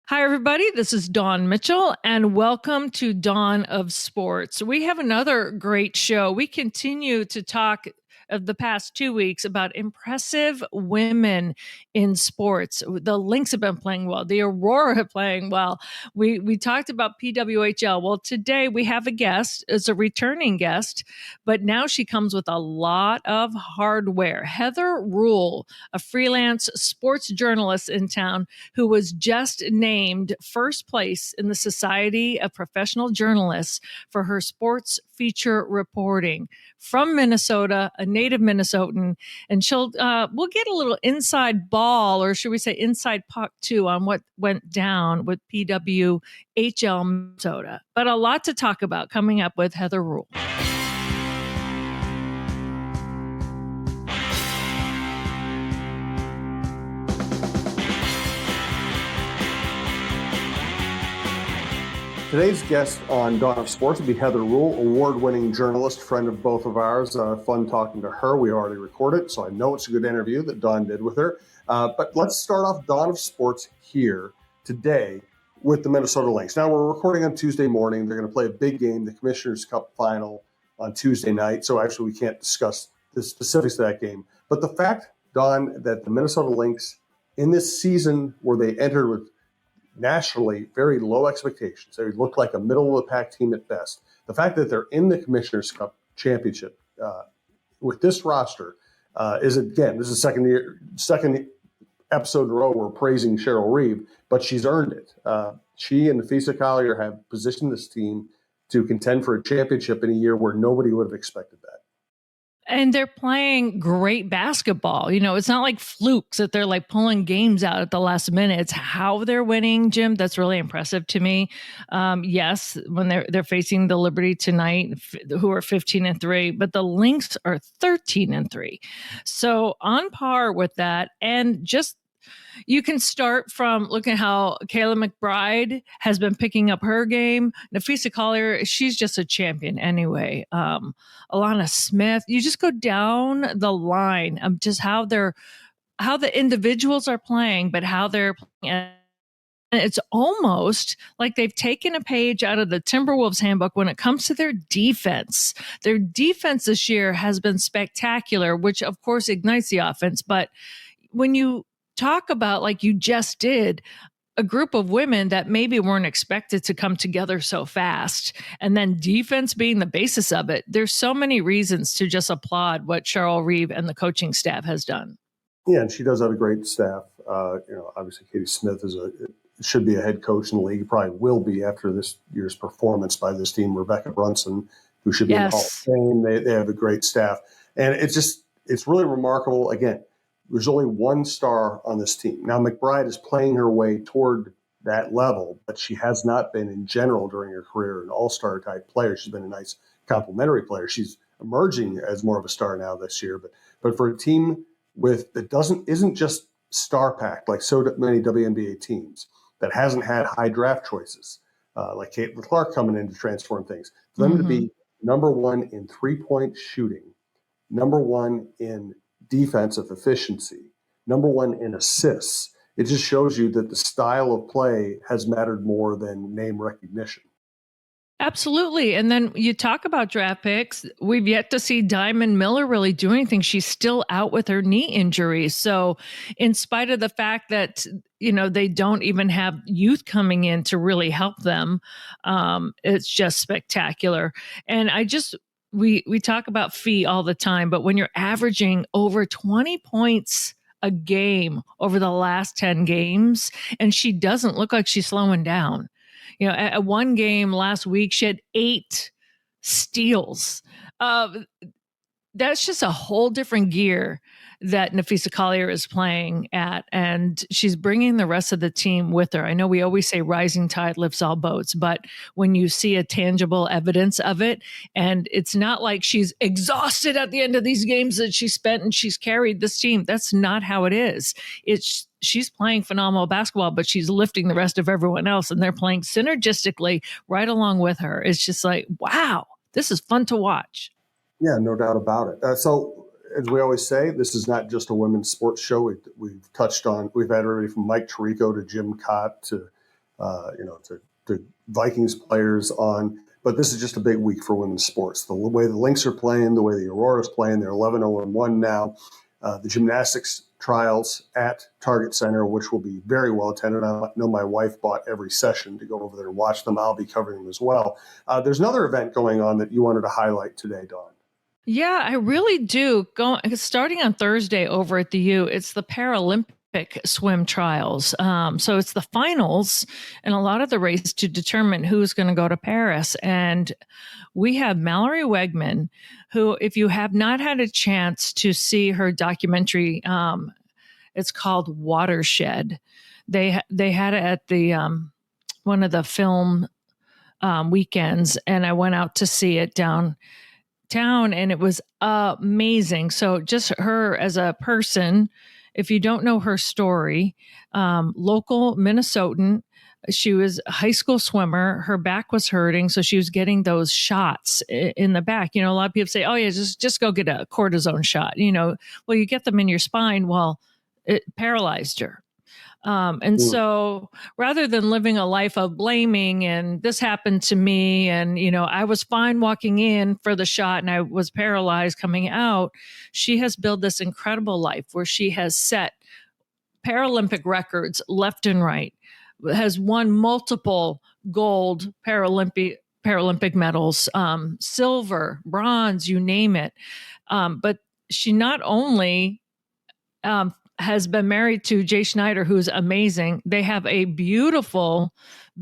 Hi, everybody. This is Dawn Mitchell, and welcome to Dawn of Sports. We have another great show. We continue to talk of the past 2 weeks about impressive women in sports. The Lynx have been playing well. The Aurora are playing well. We talked about PWHL. Well, today we have a guest. It's a returning guest, but now she comes with a lot of hardware. Heather Rule, a freelance sports journalist in town, who was just named first place in the Society of Professional Journalists for her sports feature reporting. From Minnesota, a native Minnesotan, and we'll get a little inside ball, or should we say inside puck too, on what went down with PWHL Minnesota. But a lot to talk about coming up with Heather Rule. Today's guest on Dawn of Sports will be Heather Rule, award-winning journalist, friend of both of ours. Fun talking to her. We already recorded, so I know it's a good interview that Dawn did with her. But let's start off Dawn of Sports here today with the Minnesota Lynx. Now, we're recording on Tuesday morning. They're going to play a big game, the Commissioner's Cup final on Tuesday night, so actually we can't discuss the specifics of that game. But the fact, Dawn, that the Minnesota Lynx in this season where they entered with nationally very low expectations. They look like a middle-of-the-pack team at best. The fact that they're in the Commissioner's Cup championship with this roster is, again, this is second episode in a row we're praising Cheryl Reeve, but she's earned it. She and Nafisa Collier have positioned this team to contend for a championship in a year where nobody would have expected that. And they're playing great basketball. You know, it's not like flukes that they're like pulling games out at the last minute. It's how they're winning, Jim. That's really impressive to me. Yes, when they're facing the Liberty tonight, who are 15-3, but the Lynx are 13-3. So on par with that, and just you can start from looking at how Kayla McBride has been picking up her game. Nafisa Collier, she's just a champion anyway. Alana Smith, you just go down the line of just how the individuals are playing, but how they're playing. And it's almost like they've taken a page out of the Timberwolves handbook when it comes to their defense. Their defense this year has been spectacular, which of course ignites the offense. But when you talk about, like you just did, a group of women that maybe weren't expected to come together so fast, and then defense being the basis of it, there's so many reasons to just applaud what Cheryl Reeve and the coaching staff has done. Yeah, and she does have a great staff. Obviously Katie Smith should be a head coach in the league, probably will be after this year's performance by this team. Rebecca Brunson, who should be in the Hall of Fame. They have a great staff. And it's really remarkable. Again, there's only one star on this team. Now, McBride is playing her way toward that level, but she has not been in general during her career an all-star type player. She's been a nice complementary player. She's emerging as more of a star now this year. But for a team that isn't just star-packed like so many WNBA teams, that hasn't had high draft choices, like Caitlin Clark coming in to transform things, for them to be number one in three-point shooting, number one in defensive efficiency, number one in assists, it just shows you that the style of play has mattered more than name recognition. Absolutely. And then you talk about draft picks. We've yet to see Diamond Miller really do anything. She's still out with her knee injury. So in spite of the fact that, they don't even have youth coming in to really help them, it's just spectacular. And we talk about Fee all the time, but when you're averaging over 20 points a game over the last 10 games, and she doesn't look like she's slowing down. At one game last week, she had 8 steals. That's just a whole different gear that Nafisa Collier is playing at, and she's bringing the rest of the team with her. I know we always say rising tide lifts all boats, but when you see a tangible evidence of it, and it's not like she's exhausted at the end of these games that she spent and she's carried this team. That's not how it is. She's playing phenomenal basketball, but she's lifting the rest of everyone else, and they're playing synergistically right along with her. It's just like, wow, this is fun to watch. Yeah, no doubt about it. So as we always say, this is not just a women's sports show. We've had everybody from Mike Tirico to Jim Cott to to Vikings players on. But this is just a big week for women's sports. The way the Lynx are playing, the way the Aurora's playing, they're 11-0-1 now. The gymnastics trials at Target Center, which will be very well attended. I know my wife bought every session to go over there and watch them. I'll be covering them as well. There's another event going on that you wanted to highlight today, Dawn. Yeah, I really do. Starting on Thursday over at the U, it's the Paralympic swim trials. So it's the finals and a lot of the race to determine who's going to go to Paris. And we have Mallory Wegman, who, if you have not had a chance to see her documentary, it's called Watershed. They had it at the one of the film weekends, and I went out to see it downtown, and it was amazing. So just her as a person, if you don't know her story, local Minnesotan, she was a high school swimmer. Her back was hurting, so she was getting those shots in the back. A lot of people say, "Oh yeah, just go get a cortisone shot." Well, you get them in your spine. Well, it paralyzed her. So rather than living a life of blaming and this happened to me and, I was fine walking in for the shot and I was paralyzed coming out, she has built this incredible life where she has set Paralympic records left and right, has won multiple gold Paralympic medals, silver, bronze, you name it. But she not only has been married to Jay Schneider, who's amazing. They have a beautiful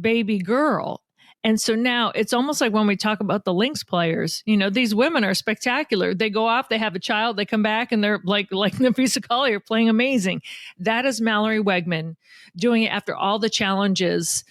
baby girl. And so now it's almost like when we talk about the Lynx players, these women are spectacular. They go off, they have a child, they come back, and they're like Nafisa Collier playing amazing. That is Mallory Wegman doing it after all the challenges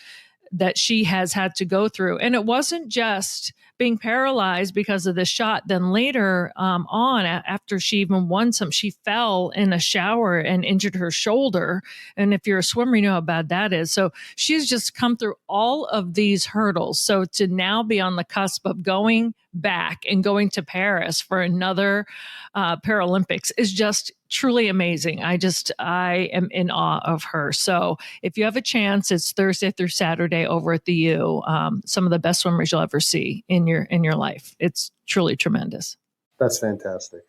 that she has had to go through. And it wasn't just being paralyzed because of the shot. Then later on, after she even won some, she fell in a shower and injured her shoulder. And if you're a swimmer, you know how bad that is. So she's just come through all of these hurdles. So to now be on the cusp of going back and going to Paris for another Paralympics is just truly amazing. I am in awe of her. So if you have a chance, it's Thursday through Saturday over at the U. Some of the best swimmers you'll ever see in your life. It's truly tremendous. That's fantastic.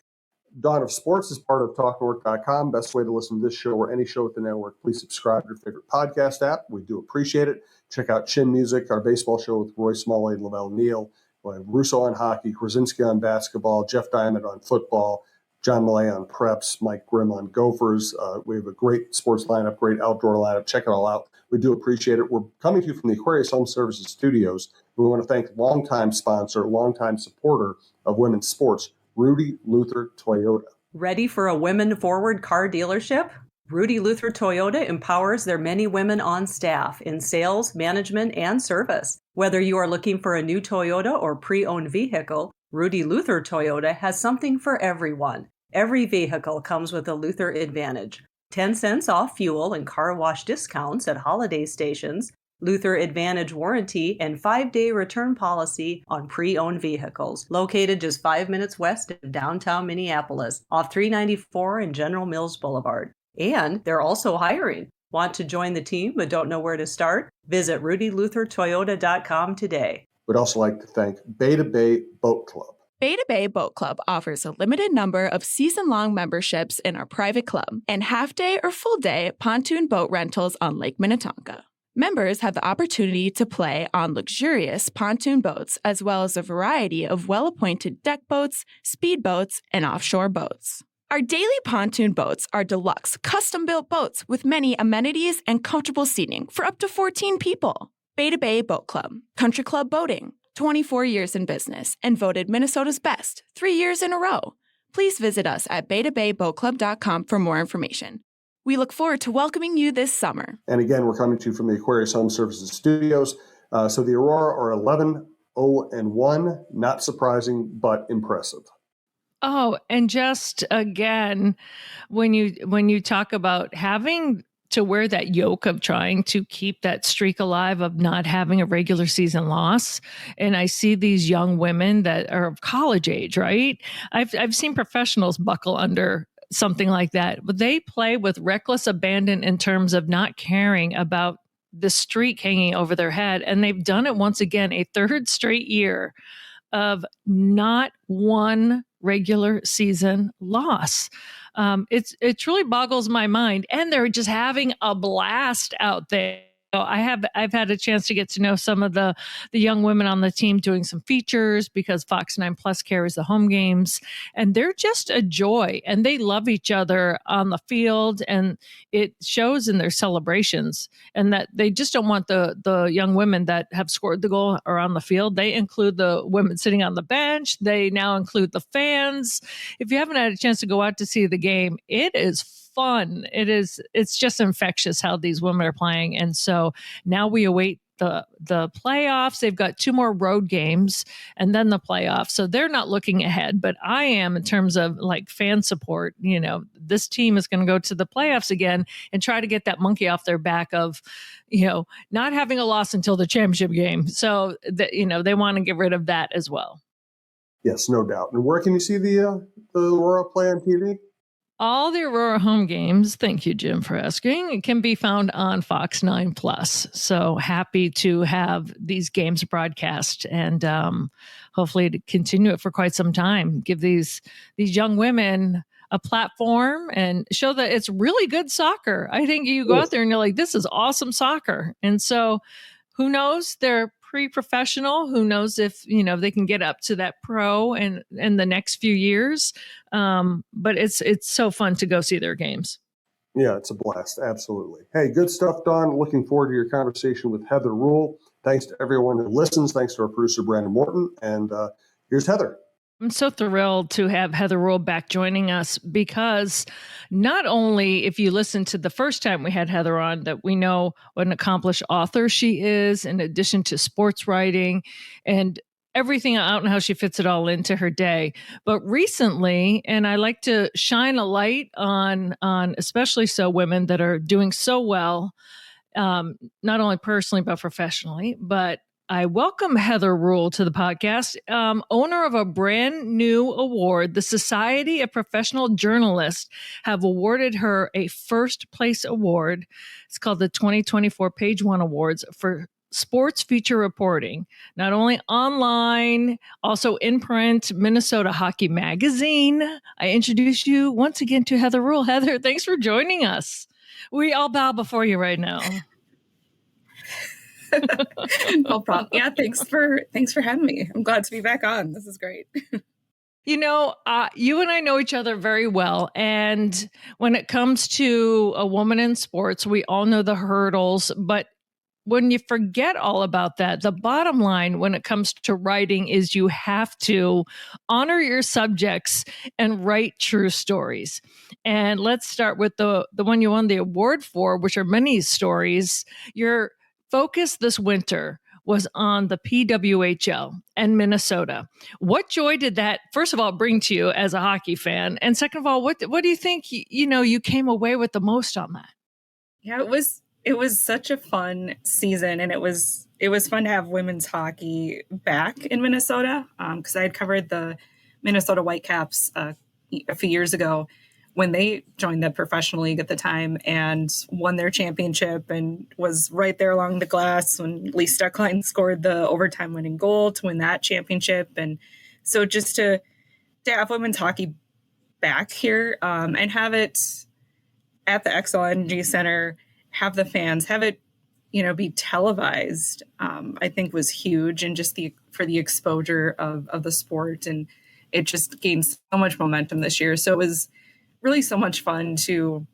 Dawn, if sports is part of talknorth.com, best way to listen to this show or any show at the network, please subscribe to your favorite podcast app. We do appreciate it. Check out Chin Music, our baseball show with Roy Smalley and Lavelle Neal. We have Russo on hockey, Krasinski on basketball, Jeff Diamond on football, John Millay on preps, Mike Grimm on Gophers. We have a great sports lineup, great outdoor lineup. Check it all out. We do appreciate it. We're coming to you from the Aquarius Home Services Studios. We want to thank longtime sponsor, longtime supporter of women's sports, Rudy Luther Toyota. Ready for a women-forward car dealership? Rudy Luther Toyota empowers their many women on staff in sales, management, and service. Whether you are looking for a new Toyota or pre-owned vehicle, Rudy Luther Toyota has something for everyone. Every vehicle comes with a Luther Advantage. 10 cents off fuel and car wash discounts at holiday stations, Luther Advantage warranty, and 5-day return policy on pre-owned vehicles. Located just 5 minutes west of downtown Minneapolis, off 394 and General Mills Boulevard. And they're also hiring. Want to join the team but don't know where to start? Visit rudyluthertoyota.com today. We'd also like to thank Beta Bay Boat Club. Beta Bay Boat Club offers a limited number of season-long memberships in our private club and half-day or full-day pontoon boat rentals on Lake Minnetonka. Members have the opportunity to play on luxurious pontoon boats as well as a variety of well-appointed deck boats, speedboats, and offshore boats. Our daily pontoon boats are deluxe, custom-built boats with many amenities and comfortable seating for up to 14 people. Beta Bay Boat Club, Country Club Boating, 24 years in business and voted Minnesota's best 3 years in a row. Please visit us at betabayboatclub.com for more information. We look forward to welcoming you this summer. And again, we're coming to you from the Aquarius Home Services Studios. So the Aurora are 11-0-1, not surprising, but impressive. Oh, and just again, when you talk about having to wear that yoke of trying to keep that streak alive of not having a regular season loss, and I see these young women that are of college age, right? I've seen professionals buckle under something like that, but they play with reckless abandon in terms of not caring about this streak hanging over their head. And they've done it once again, a third straight year of not one regular season loss. It truly boggles my mind. And they're just having a blast out there. I've had a chance to get to know some of the young women on the team doing some features because Fox 9 Plus carries the home games, and they're just a joy, and they love each other on the field, and it shows in their celebrations, and that they just don't want the young women that have scored the goal or on the field. They include the women sitting on the bench. They now include the fans. If you haven't had a chance to go out to see the game, it is fun. It's just infectious how these women are playing. And so now we await the playoffs. They've got 2 more road games and then the playoffs. So they're not looking ahead, but I am in terms of like fan support. This team is going to go to the playoffs again and try to get that monkey off their back of, not having a loss until the championship game. So they want to get rid of that as well. Yes, no doubt. And where can you see the Aurora play on TV? All the Aurora home games, thank you, Jim, for asking, can be found on Fox 9 Plus. So happy to have these games broadcast and hopefully to continue it for quite some time. Give these young women a platform and show that it's really good soccer. I think you go out there and you're like, this is awesome soccer. And so who knows? They're pre-professional. Who knows if they can get up to that pro in the next few years. But it's so fun to go see their games. Yeah, it's a blast. Absolutely. Hey, good stuff, Dawn. Looking forward to your conversation with Heather Rule. Thanks to everyone who listens. Thanks to our producer, Brandon Morton. And here's Heather. I'm so thrilled to have Heather Rule back joining us because not only if you listen to the first time we had Heather on that we know what an accomplished author she is, in addition to sports writing and everything out and how she fits it all into her day. But recently, and I like to shine a light on especially so women that are doing so well, not only personally, but professionally, but I welcome Heather Rule to the podcast, owner of a brand new award. The Society of Professional Journalists have awarded her a first place award. It's called the 2024 Page One Awards for sports feature reporting, not only online, also in print, Minnesota Hockey Magazine. I introduce you once again to Heather Rule. Heather, thanks for joining us. We all bow before you right now. No problem. Yeah, thanks for having me. I'm glad to be back on. This is great. You and I know each other very well. And when it comes to a woman in sports, we all know the hurdles. But when you forget all about that, the bottom line when it comes to writing is you have to honor your subjects and write true stories. And let's start with the one you won the award for, which are many stories. Your focus this winter was on the PWHL and Minnesota. What joy did that, first of all, bring to you as a hockey fan? And second of all, what do you think, you came away with the most on that? Yeah, it was such a fun season, and it was fun to have women's hockey back in Minnesota because I had covered the Minnesota Whitecaps a few years ago when they joined the professional league at the time and won their championship and was right there along the glass when Lee Stecklein scored the overtime winning goal to win that championship. And so just to have women's hockey back here and have it at the Xcel Energy Center, have the fans, have it, be televised, I think was huge. And just for the exposure of the sport, and it just gained so much momentum this year. So it was really so much fun to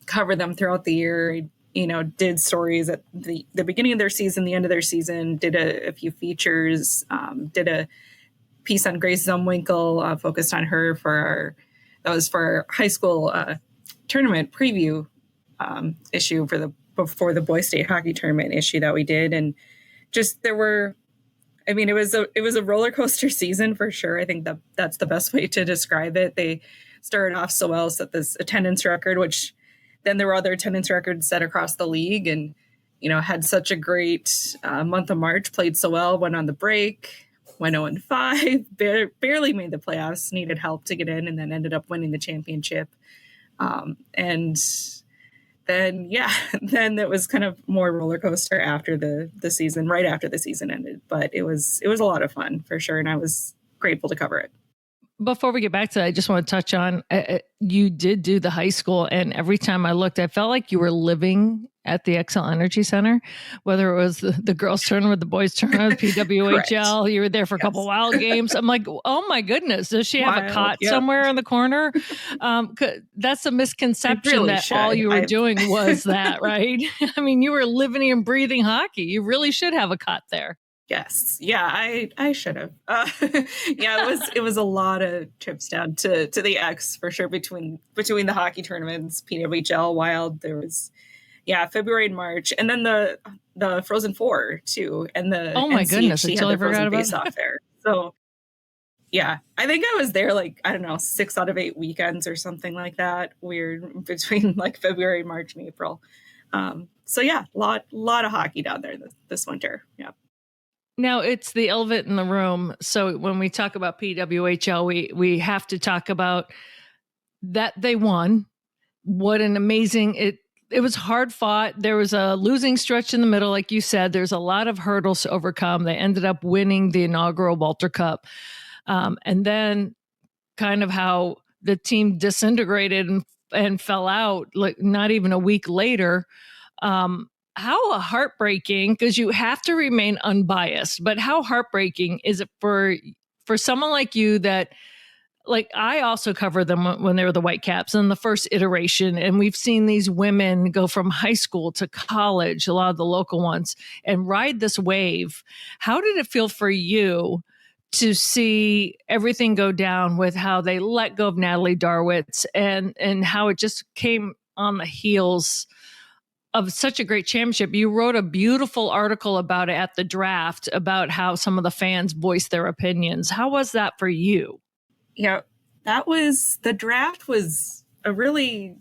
cover them throughout the year. Did stories at the beginning of their season, the end of their season, did a few features, did a piece on Grace Zumwinkle, focused on her for our high school tournament preview issue before the Boys State hockey tournament issue that we did. And just it was a roller coaster season for sure. I think that's the best way to describe it. They started off so well, set this attendance record, which then there were other attendance records set across the league, and had such a great month of March, played so well, went on the break, went 0-5, barely made the playoffs, needed help to get in, and then ended up winning the championship. And then then it was kind of more roller coaster after the season, right after the season ended. But it was a lot of fun for sure, and I was grateful to cover it. Before we get back to that, I just want to touch on you did do the high school, and every time I looked, I felt like you were living at the XL Energy Center, whether it was the girls' tournament or the boys' tournament, the PWHL. You were there for a couple wild games. I'm like, oh my goodness, does she have a cot somewhere in the corner? That's a misconception really that all you were doing was that, right? I mean, you were living and breathing hockey. You really should have a cot there. Yes. Yeah, I should have. It was a lot of trips down to the X for sure between the hockey tournaments, PWHL, Wild. There was February and March, and then the Frozen Four too, and the goodness, I totally forgot about that. There. So yeah, I think I was there like, I don't know, 6 out of 8 weekends or something like that. Weird between like February, March, and April. So yeah, lot of hockey down there this winter. Yeah. Now, it's the elephant in the room. So when we talk about PWHL, we have to talk about that they won. What an amazing, it was hard fought. There was a losing stretch in the middle. Like you said, there's a lot of hurdles to overcome. They ended up winning the inaugural Walter Cup. And then kind of how the team disintegrated and fell out, like not even a week later. How heartbreaking, because you have to remain unbiased, but how heartbreaking is it for someone like you that, like, I also covered them when they were the Whitecaps in the first iteration, and we've seen these women go from high school to college, a lot of the local ones, and ride this wave. How did it feel for you to see everything go down with how they let go of Natalie Darwitz and how it just came on the heels of such a great championship? You wrote a beautiful article about it at the draft, about how some of the fans voiced their opinions. How was that for you? Yeah, the draft was a really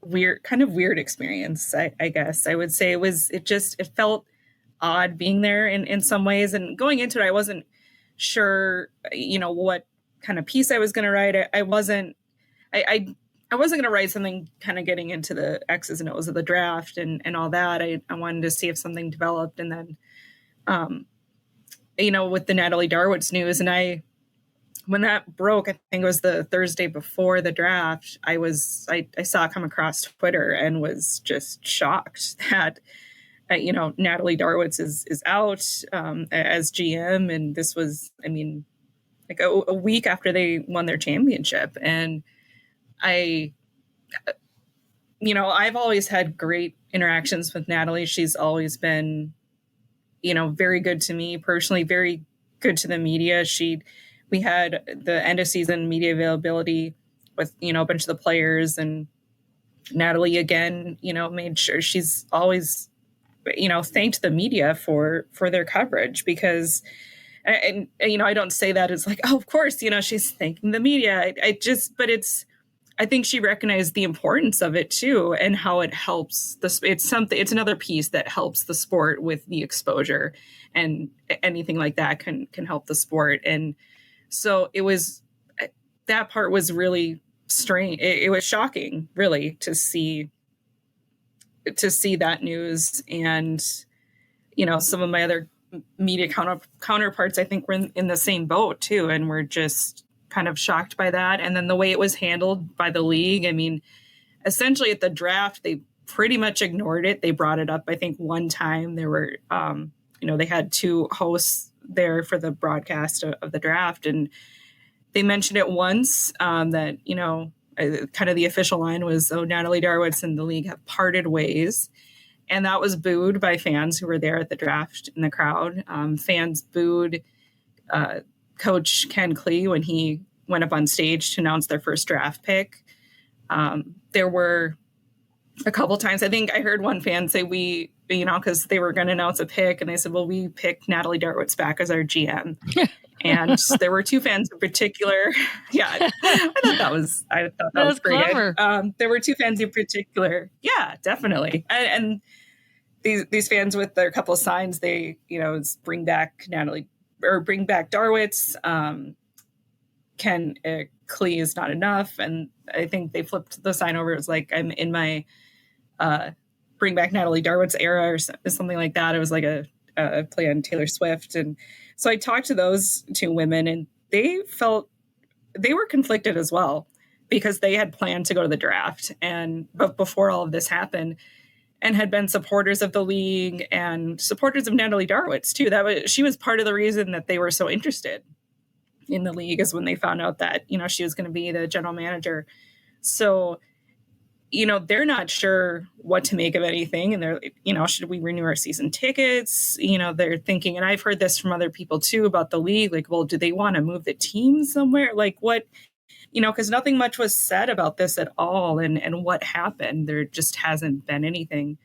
weird experience. I guess I would say it felt odd being there in some ways. And going into it, I wasn't sure, what kind of piece I was going to write. I wasn't going to write something kind of getting into the X's and O's of the draft and all that. I wanted to see if something developed. And then, with the Natalie Darwitz news, and when that broke, I think it was the Thursday before the draft, I saw it come across Twitter and was just shocked that, Natalie Darwitz is out as GM. And this was, like a week after they won their championship. And I've always had great interactions with Natalie. She's always been, very good to me personally, very good to the media. We had the end of season media availability with, a bunch of the players, and Natalie again, made sure she's always, thanked the media for their coverage, because, and I don't say that as like, oh, of course, she's thanking the media. I think she recognized the importance of it too, and how it helps it's another piece that helps the sport with the exposure, and anything like that can help the sport. And so that part was really strange. It was shocking, really, to see that news. And, some of my other media counterparts, I think, were in the same boat too. And we're just kind of shocked by that. And then the way it was handled by the league. Essentially at the draft, they pretty much ignored it. They brought it up, I think, one time. There were, they had 2 hosts there for the broadcast of the draft, and they mentioned it once, that, kind of the official line was, oh, Natalie Darwitz and the league have parted ways. And that was booed by fans who were there at the draft in the crowd. Fans booed Coach Ken Klee when he went up on stage to announce their first draft pick. There were a couple times, I think I heard one fan say because they were going to announce a pick, and they said, well, we picked Natalie Darwitz back as our GM. And there were 2 fans in particular. Yeah, I thought that was pretty clever. Good. There were 2 fans in particular. Yeah, definitely. And these fans with their couple of signs, they, bring back Natalie or bring back Darwitz. Ken Klee is not enough. And I think they flipped the sign over. It was like, I'm in my bring back Natalie Darwitt's era or something like that. It was like a play on Taylor Swift. And so I talked to those two women, and they were conflicted as well, because they had planned to go to the draft but before all of this happened, and had been supporters of the league and supporters of Natalie Darwitt's too. She was part of the reason that they were so interested in the league, is when they found out that, she was going to be the general manager. So, they're not sure what to make of anything. And they're, should we renew our season tickets? They're thinking, and I've heard this from other people too about the league, like, well, do they want to move the team somewhere? Like what, because nothing much was said about this at all. And what happened, there just hasn't been anything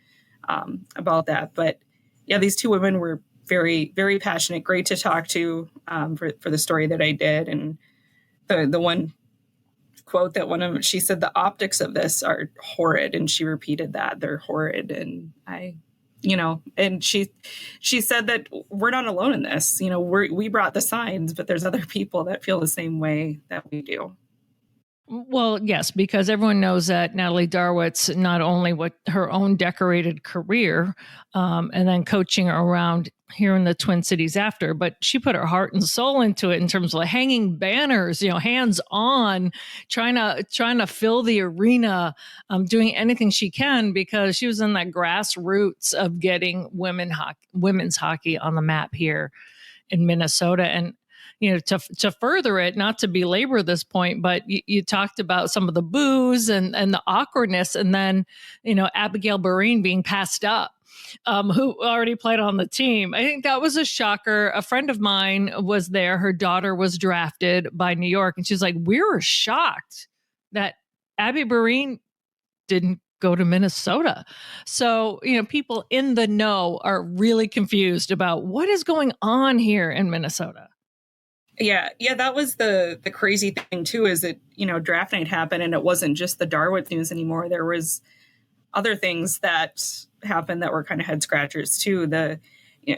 about that. But yeah, these two women were very, very passionate, great to talk to for the story that I did. And the one quote that she said, the optics of this are horrid. And she repeated that, they're horrid. And and she said that we're not alone in this. We brought the signs, but there's other people that feel the same way that we do. Well, yes, because everyone knows that Natalie Darwitt's not only what her own decorated career and then coaching around here in the Twin Cities after, but she put her heart and soul into it in terms of hanging banners, hands on, trying to fill the arena, doing anything she can, because she was in that grassroots of getting women's hockey on the map here in Minnesota. And to further it, not to belabor this point, but you talked about some of the boos and the awkwardness, and then, Abigail Barine being passed up, who already played on the team. I think that was a shocker. A friend of mine was there. Her daughter was drafted by New York, and she's like, we were shocked that Abby Barine didn't go to Minnesota. So, people in the know are really confused about what is going on here in Minnesota. Yeah, that was the crazy thing too, is that, draft night happened, and it wasn't just the Darwitt news anymore. There was other things that happened that were kind of head scratchers too.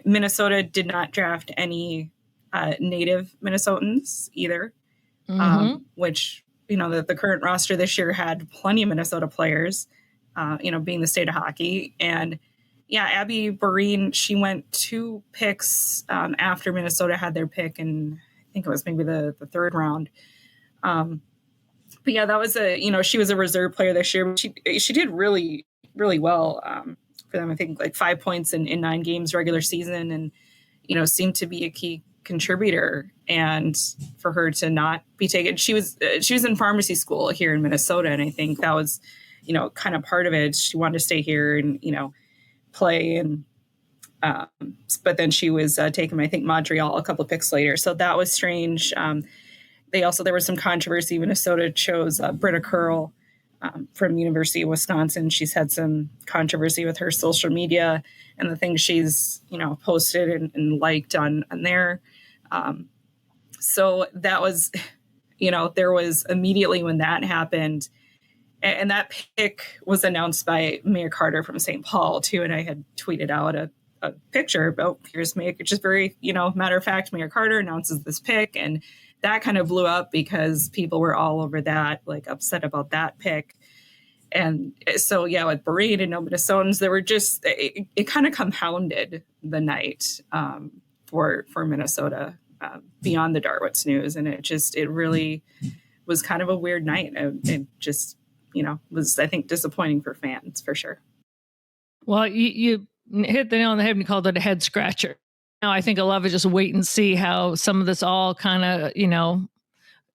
Minnesota did not draft any native Minnesotans either, which, the current roster this year had plenty of Minnesota players, being the state of hockey. And yeah, Abby Barine, she went 2 picks after Minnesota had their pick, and I think it was maybe the 3rd round. But yeah, that was she was a reserve player this year. She did really, really well for them. I think like 5 points in 9 games regular season, and, seemed to be a key contributor. And for her to not be taken, she was in pharmacy school here in Minnesota. And I think that was, kind of part of it. She wanted to stay here and, play. And but then she was taken, I think, Montreal a couple of picks later. So that was strange. There was some controversy. Minnesota chose Britta Curl from University of Wisconsin. She's had some controversy with her social media and the things she's, posted and liked on there. So that was, there was immediately when that happened, and that pick was announced by Mayor Carter from St. Paul too. And I had tweeted out a picture about here's Mayor, just very, matter of fact, Mayor Carter announces this pick, and that kind of blew up because people were all over that, like upset about that pick. And so, yeah, with Barine and no Minnesotans, there were just, it kind of compounded the night for Minnesota beyond the Darwitt's news. And it really was kind of a weird night. It just, was, I think, disappointing for fans for sure. Well, you hit the nail on the head and called it a head scratcher. Now, I think a lot of it just wait and see how some of this all kind of,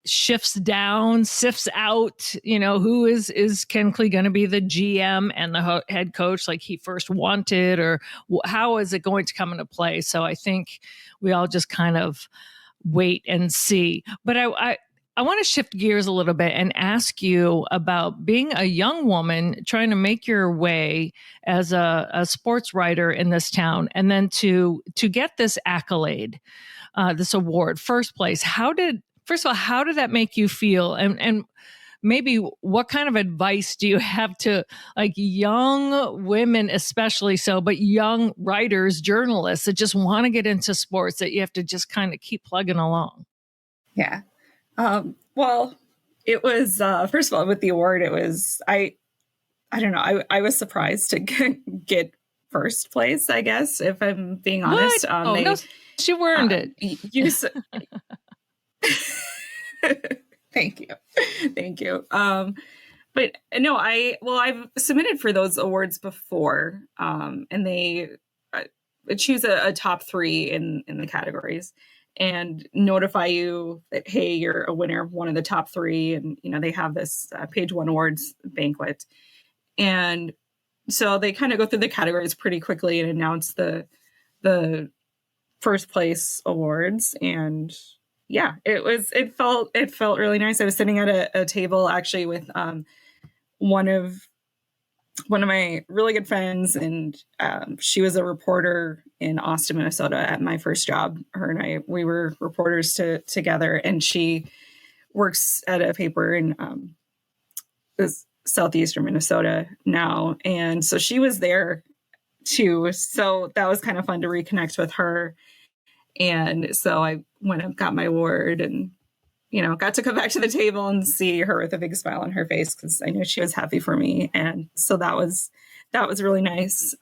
shifts down, sifts out, who is Ken Klee going to be the GM and the head coach like he first wanted, or how is it going to come into play? So I think we all just kind of wait and see. But I want to shift gears a little bit and ask you about being a young woman trying to make your way as a sports writer in this town, and then to get this accolade, this award, first place. First of all, how did that make you feel? And maybe what kind of advice do you have to like young women, especially so, but young writers, journalists that just want to get into sports, that you have to just kind of keep plugging along? Yeah. Well, it was, first of all, with the award, it was, I I don't know. I was surprised to get first place, I guess, if I'm being honest. No, she earned it. Thank you. But no, I've submitted for those awards before, and they choose a top 3 in the categories and notify you that, hey, you're a winner of one of the top 3, and they have this Page One Awards banquet, and so they kind of go through the categories pretty quickly and announce the first place awards. And yeah, it felt really nice. I was sitting at a table actually with one of my really good friends, and she was a reporter in Austin, Minnesota at my first job. Her and we were reporters together, and she works at a paper in southeastern Minnesota now. And so she was there too. So that was kind of fun to reconnect with her. And so I went and got my award and, got to come back to the table and see her with a big smile on her face, because I knew she was happy for me. And so that was really nice.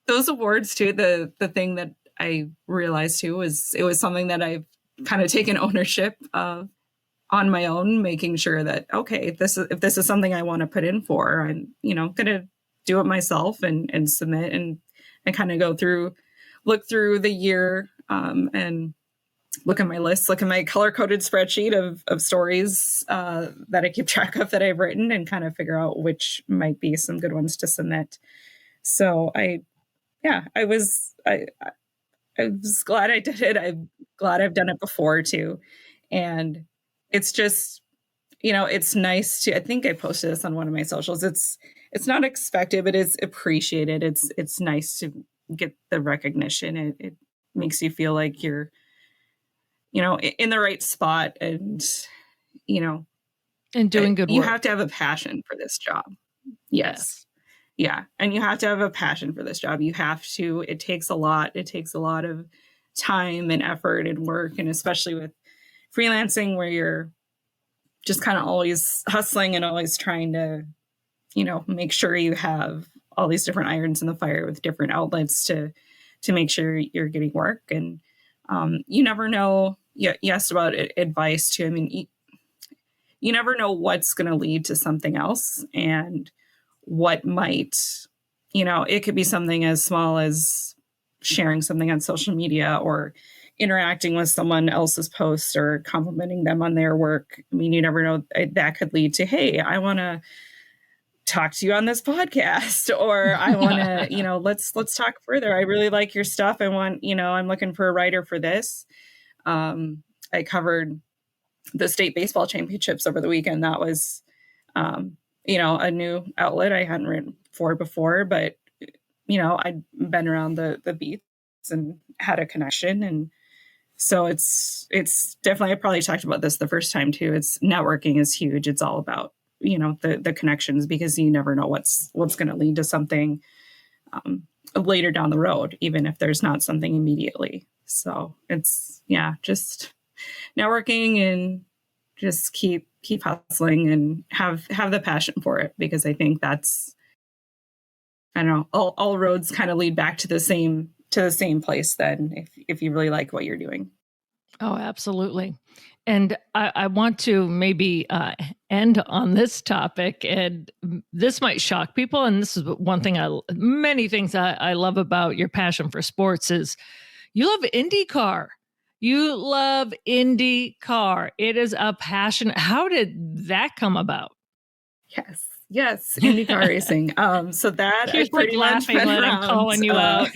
Those awards too, the thing that I realized too was it was something that I've kind of taken ownership of on my own, making sure that, okay, if this is something I want to put in for, I'm, going to do it myself and submit, and kind of look through the year, and look at my list, look at my color-coded spreadsheet of stories that I keep track of that I've written, and kind of figure out which might be some good ones to submit. So I was glad I did it. I'm glad I've done it before too. And it's just, it's nice to, I think I posted this on one of my socials. It's not expected, but it's appreciated. It's nice to get the recognition. It makes you feel like you're, in the right spot, and, and doing good work. You have to have a passion for this job. Yes. Yeah. And you have to have a passion for this job. It takes a lot. It takes a lot of time and effort and work. And especially with freelancing, where you're just kind of always hustling and always trying to, make sure you have all these different irons in the fire with different outlets to make sure you're getting work. And you never know. You asked about advice too. I mean, you never know what's going to lead to something else, and what might, it could be something as small as sharing something on social media, or interacting with someone else's post, or complimenting them on their work. I mean, you never know, that could lead to, hey, I want to talk to you on this podcast, or I want to, let's talk further. I really like your stuff. I want, I'm looking for a writer for this. I covered the state baseball championships over the weekend. That was, a new outlet I hadn't written for before, but, I'd been around the beats and had a connection. And so it's definitely, I probably talked about this the first time too. It's networking is huge. It's all about, the connections, because you never know what's going to lead to something later down the road, even if there's not something immediately. So it's, just networking and just keep hustling and have the passion for it, because I think that's, I don't know, all roads kind of lead back to the same place then, if you really like what you're doing. Oh, absolutely. And I want to maybe end on this topic, and this might shock people. And this is one thing many things I love about your passion for sports is you love IndyCar. You love IndyCar. It is a passion. How did that come about? Yes, IndyCar racing. So that He's I pretty much been when around. I'm calling you out.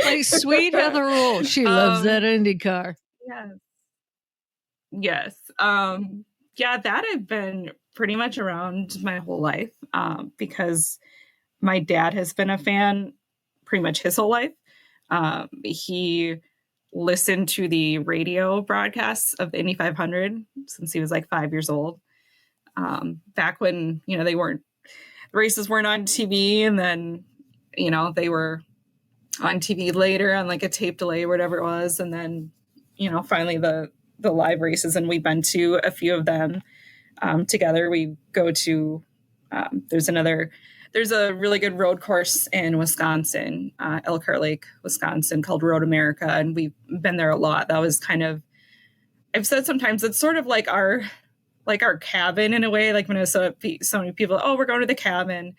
Like sweet Heather Rule. She loves that IndyCar. Yes. That I've been pretty much around my whole life, because my dad has been a fan pretty much his whole life. He listened to the radio broadcasts of the Indy 500 since he was like 5 years old. Back when, the races weren't on TV, and then, they were on TV later on like a tape delay or whatever it was. And then, finally the the live races, and we've been to a few of them together. We go to, there's a really good road course in Wisconsin, Elkhart Lake, Wisconsin, called Road America. And we've been there a lot. That was kind of, I've said sometimes it's sort of like our cabin in a way, like Minnesota, so many people, we're going to the cabin.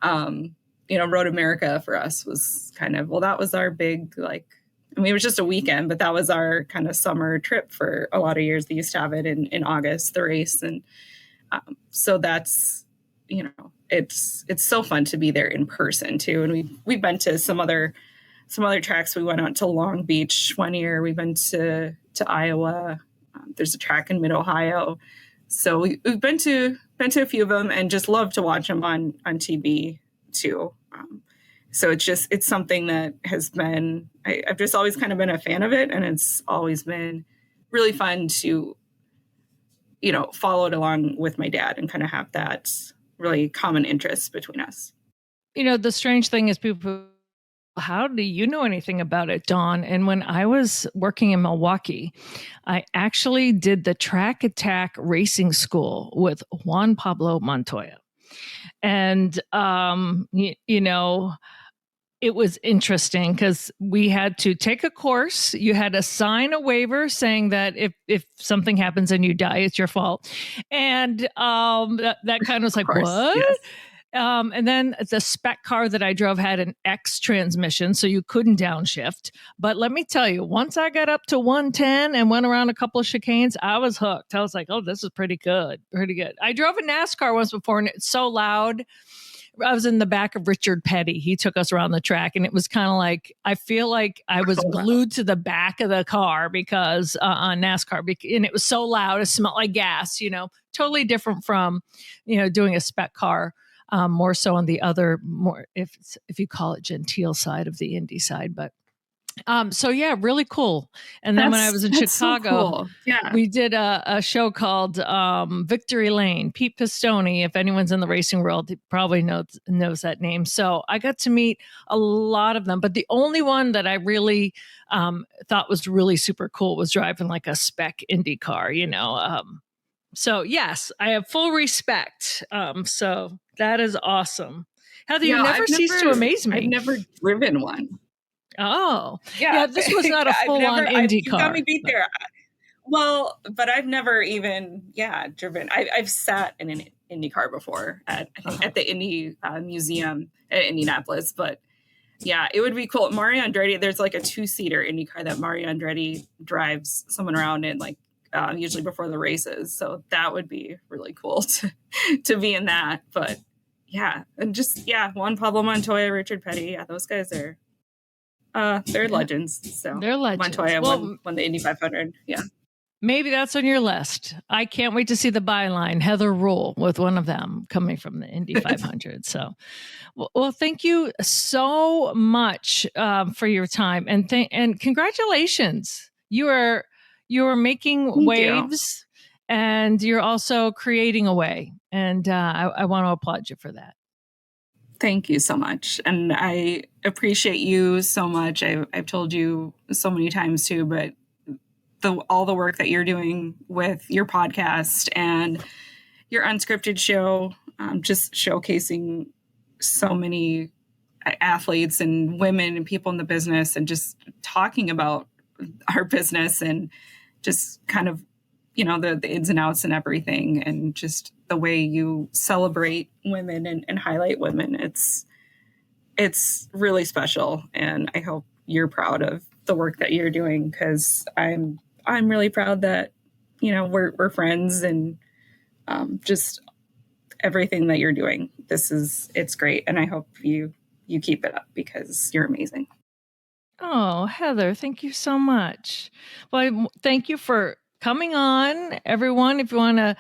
Road America for us was kind of, that was our big, it was just a weekend, but that was our kind of summer trip for a lot of years. They used to have it in August, the race. And so that's, it's so fun to be there in person too. And we've been to some other tracks. We went out to Long Beach one year. We've been to Iowa. There's a track in Mid-Ohio. So we've been to a few of them and just love to watch them on TV too. So it's something that has been, I've just always kind of been a fan of it. And it's always been really fun to, follow it along with my dad and kind of have that really common interest between us. The strange thing is people, how do you know anything about it, Dawn? And when I was working in Milwaukee, I actually did the track attack racing school with Juan Pablo Montoya. And, it was interesting because we had to take a course. You had to sign a waiver saying that if something happens and you die, it's your fault. And that kind of was like, what? Yes. And then the spec car that I drove had an X transmission, so you couldn't downshift. But let me tell you, once I got up to 110 and went around a couple of chicanes, I was hooked. I was like, this is pretty good. Pretty good. I drove a NASCAR once before, and it's so loud. I was in the back of Richard Petty. He took us around the track, and it was kind of like, I feel like I was glued to the back of the car because on NASCAR, and it was so loud. It smelled like gas, totally different from, doing a spec car. More so on the other, more if you call it genteel side of the Indy side, but so yeah, really cool. And then when I was in Chicago, so cool. Yeah, we did a show called Victory Lane. Pete Pistone, if anyone's in the racing world, he probably knows that name. So I got to meet a lot of them, but the only one that I really thought was really super cool was driving like a spec Indy car, So yes, I have full respect. So that is awesome. Heather, you never cease to amaze me. I've never driven one. Oh, yeah. This was not a full-on Indy car. You got me beat there. Well, but I've never even, driven. I've sat in an Indy car before at the Indy Museum at Indianapolis. But yeah, it would be cool. Mario Andretti, there's like a 2-seater Indy car that Mario Andretti drives someone around in, usually before the races. So that would be really cool to be in that. But yeah, and just, Juan Pablo Montoya, Richard Petty. Yeah, those guys are, they're legends. So they're legends. Montoya won the Indy 500. Yeah. Maybe that's on your list. I can't wait to see the byline, Heather Rule, with one of them coming from the Indy 500. So, well, thank you so much for your time. And congratulations. You are making waves, and you're also creating a way. And I want to applaud you for that. Thank you so much. And I appreciate you so much. I've told you so many times too, but all the work that you're doing with your podcast and your unscripted show, just showcasing so many athletes and women and people in the business, and just talking about our business and just kind of, the ins and outs and everything, and just the way you celebrate women and highlight women. It's really special. And I hope you're proud of the work that you're doing, because I'm really proud that, we're friends, and just everything that you're doing. It's great. And I hope you keep it up, because you're amazing. Oh, Heather, thank you so much. Well, thank you for coming on, everyone. If you want to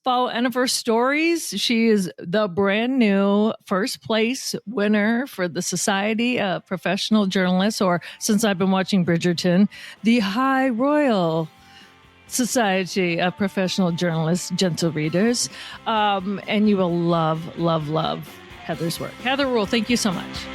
follow Ennifer's stories, she is the brand new first place winner for the Society of Professional Journalists, or since I've been watching Bridgerton, the High Royal Society of Professional Journalists, gentle readers. And you will love, love, love Heather's work. Heather Rule, thank you so much.